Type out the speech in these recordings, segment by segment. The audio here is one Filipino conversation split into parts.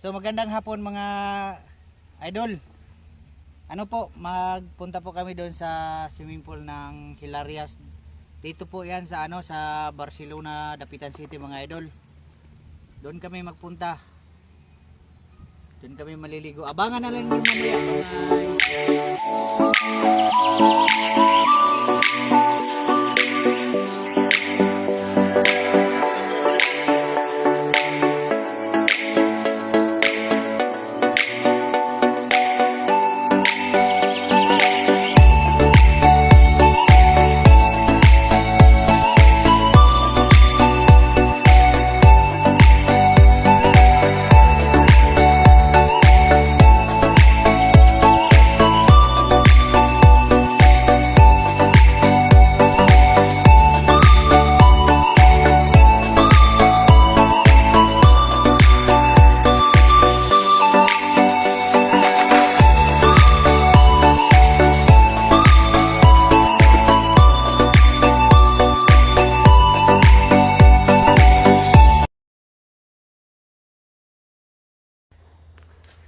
So magandang hapon mga idol. Ano po, magpunta po kami doon sa swimming pool ng Hilarias. Dito po 'yan sa sa Barcelona, Dapitan City mga idol. Doon kami magpunta. Doon kami maliligo. Abangan na lang yung mamaya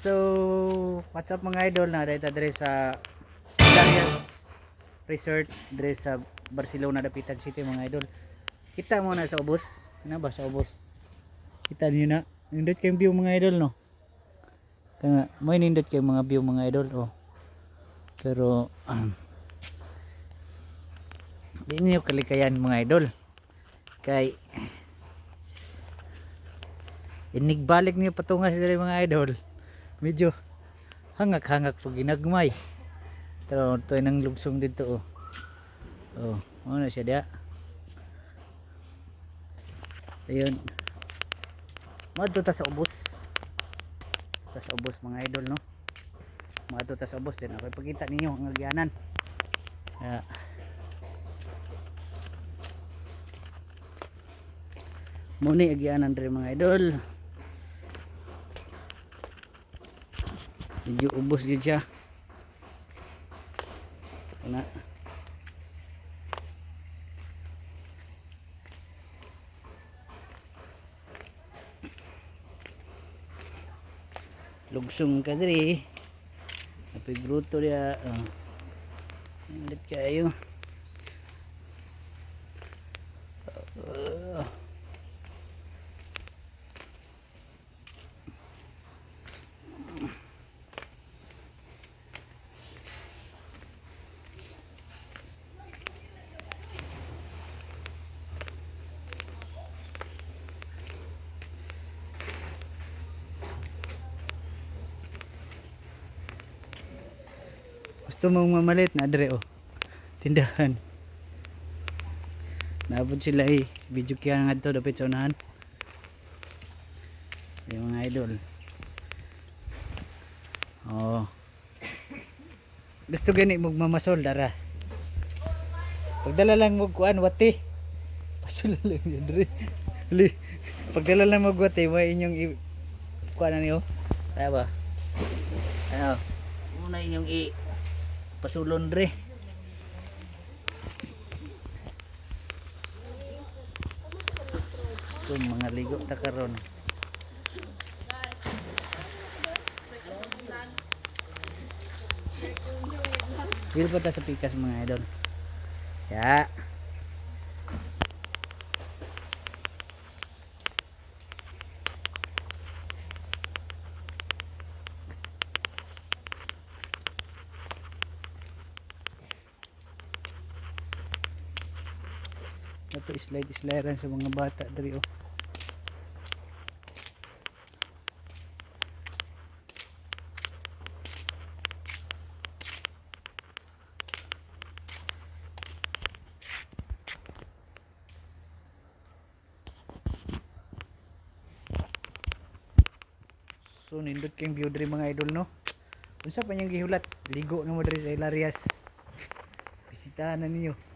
So, what's up mga idol, na dito dire sa Hilarias Resort dire sa Barcelona, Dapitan City mga idol. Kita mo na sa ubos, na ba sa ubos? Kita niyo na, nindot kayong view mga idol no. Kaya may nindot kayong mga view mga idol oh. Pero di niyo kalikayan mga idol. Kay inigbalik niyo patungas dire mga idol. Medyo hangak-hangak po ginagmay. Ito nang lugsong dito oh. Oh, ano siya dia? Ayun. Madto ta sa ubos. Ta sa ubos mga idol no. Madto ta sa ubos din ako ipakita ninyo ang agyanan. Muni agyanan dire mga idol. Medyo ubos din siya. Kana lugsong ka diri. Api gruto dia. Init kayo. Gusto mong mamalit na dire oh. Tindahan. Naabot sila video kaya nga to dapat sa unahan. Yung mga idol. Oh. Gusto gani magmamasol dara. Pagdala lang mo kuan wati. Pasol lang yan dire. Pagdala lang mo wati mo inyong kuan niyo. Kaya ba? Ano? Muna inyong pasulon dre. So mga ligo ta karon. Wil pa ta sa pikas mga idol. Ya. Ito slide-slidean sa mga bata diri oh. So nindot kayong view diri mga idol no. Unsa pa niyang gihulat? Ligo na mo diri sa Hilarias. Bisitahan na ninyo.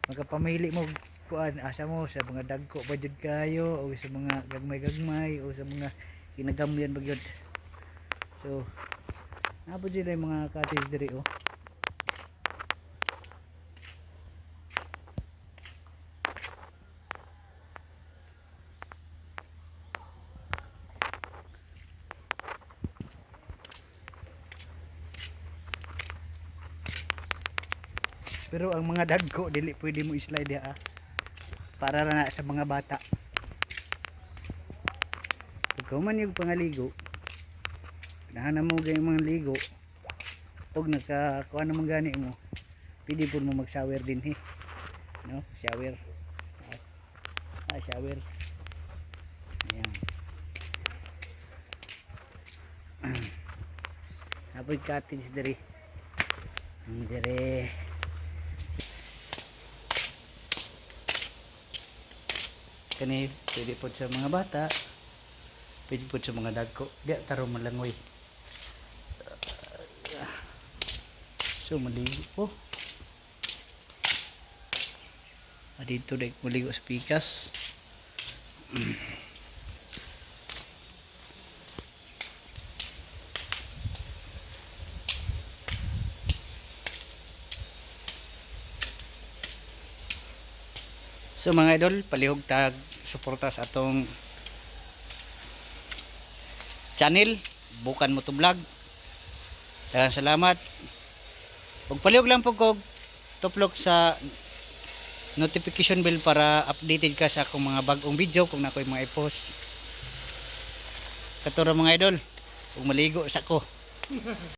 Magkapamili mo kuan asa mo sa mga dagko ba jud kayo o sa mga gagmay-gagmay o sa mga kinagamyan ba jud. So napod sila yung mga cottage diri oh. Pero ang mga dagko dili pwede mo i-slide ha. Para ra na sa mga bata. Pag man yung pangaligo, nahanap mo gayong mga ligo, pag nagkakuha naman gani mo, pwede po mo mag-shower din no? Shower. Taas. Shower. Ayan. Apoy cottage diri. Diri. Kani pwede po sa mga bata, pwede po sa mga dagko. Di taro malangoy. So maligo po. Dito dek maligo sa pikas. So mga idol, palihog tag suporta sa atong channel, bukan mo to vlog. Daghang salamat. Ug palihog lang po kog tuplok sa notification bell para updated ka sa akong mga bagong video kung nakoy mga i-post. Katuro mga idol, ug maligo sa ko.